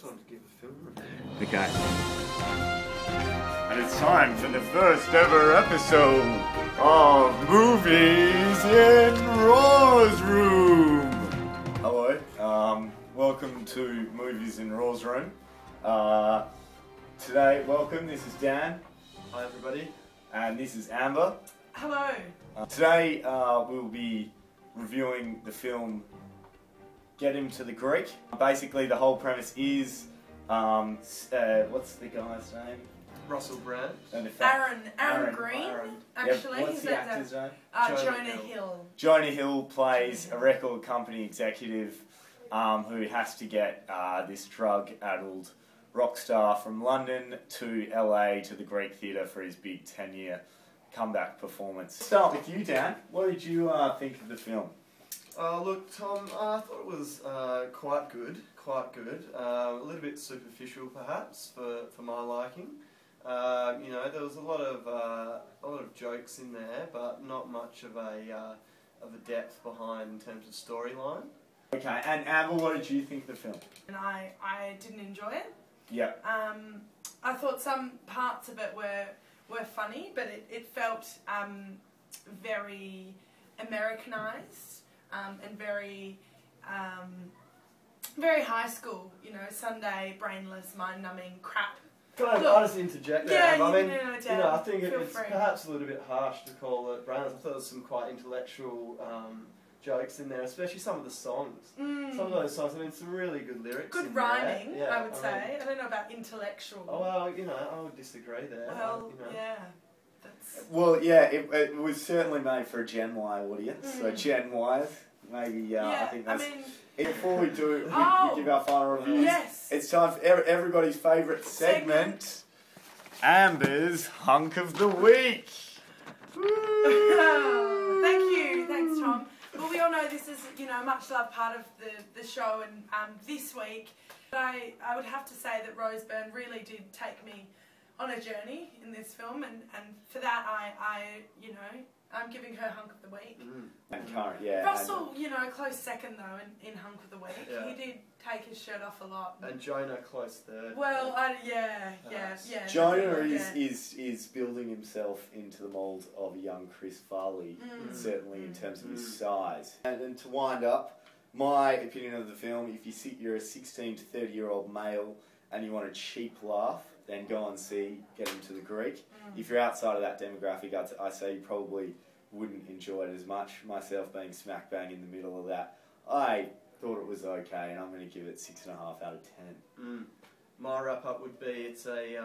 just wanted to give a film review. Okay. And it's time for the first ever episode of Movies in Rohr's Room. Hello. Welcome to Movies in Rohr's Room. Today, welcome. This is Dan. Hi everybody. And this is Amber. Hello. Today, we'll be reviewing the film Get Him to the Greek. Basically, the whole premise is, what's the guy's name? Russell Brand. Aaron Green, actually. Yep. What's the actor's name? Jonah Hill. Jonah Hill plays a record company executive who has to get this drug-addled rock star from London to LA to the Greek Theatre for his big 10-year comeback performance. Start with you, Dan. What did you think of the film? Look, Tom, I thought it was quite good. A little bit superficial, perhaps, for my liking. You know, there was a lot of jokes in there, but not much of a depth behind in terms of storyline. Okay, and Amber, what did you think of the film? And I didn't enjoy it. Yeah. I thought some parts of it were funny, but it felt very Americanized and very high school. You know, Sunday brainless, mind-numbing crap. Can I just interject there? Yeah, I mean, no, I think it's free. perhaps a little bit harsh to call it brainless. I thought there was some quite intellectual jokes in there, especially some of the songs. Some of those songs, I mean, some really good lyrics. Good rhyming, yeah, I would say. I don't know about intellectual. Oh, well, you know, I would disagree there. Well, you know. yeah. Well, yeah, it was certainly made for a Gen Y audience, so Gen Ys, maybe, I think that's... Before we do, we give our final reviews, it's time for everybody's favourite segment, Amber's Hunk of the Week. Thanks Tom. Well, we all know this is, you know, a much loved part of the show, and this week, I would have to say that Byrne really did take me on a journey in this film, and for that I'm giving her Hunk of the Week. And current, yeah. Russell, you know, close second though in Hunk of the Week. Yeah. He did take his shirt off a lot. And Jonah close third. Well, yeah. Jonah is building himself into the mould of a young Chris Farley, certainly in terms of his size. And to wind up, my opinion of the film: if you're a 16 to 30-year-old male and you want a cheap laugh, then go and see Get Him to the Greek. If you're outside of that demographic, I say you probably wouldn't enjoy it as much. Myself being smack bang in the middle of that, I thought it was okay, and I'm going to give it 6.5 out of 10. My wrap up would be it's a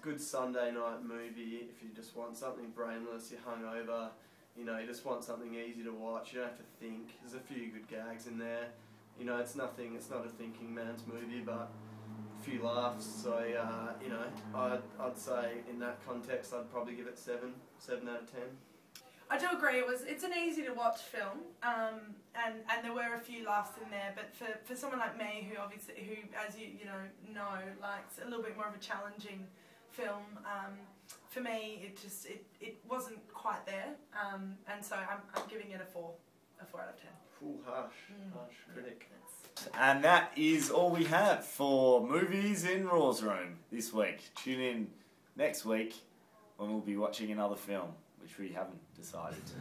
good Sunday night movie if you just want something brainless, you're hungover, you know, you just want something easy to watch. You don't have to think. There's a few good gags in there. You know, it's not a thinking man's movie, but few laughs, so you know, I'd say in that context I'd probably give it 7 out of 10. I do agree. It's an easy to watch film, and there were a few laughs in there. But for someone like me, who as you know likes a little bit more of a challenging film, for me it wasn't quite there, and so I'm giving it a 4 out of 10. Ooh, harsh critic. And that is all we have for Movies in Rohr's Room this week. Tune in next week when we'll be watching another film, which we haven't decided. See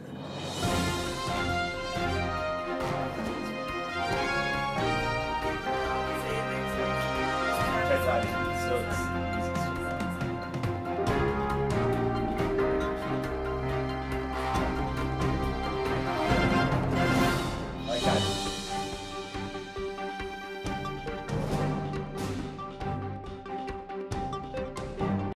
you next week. So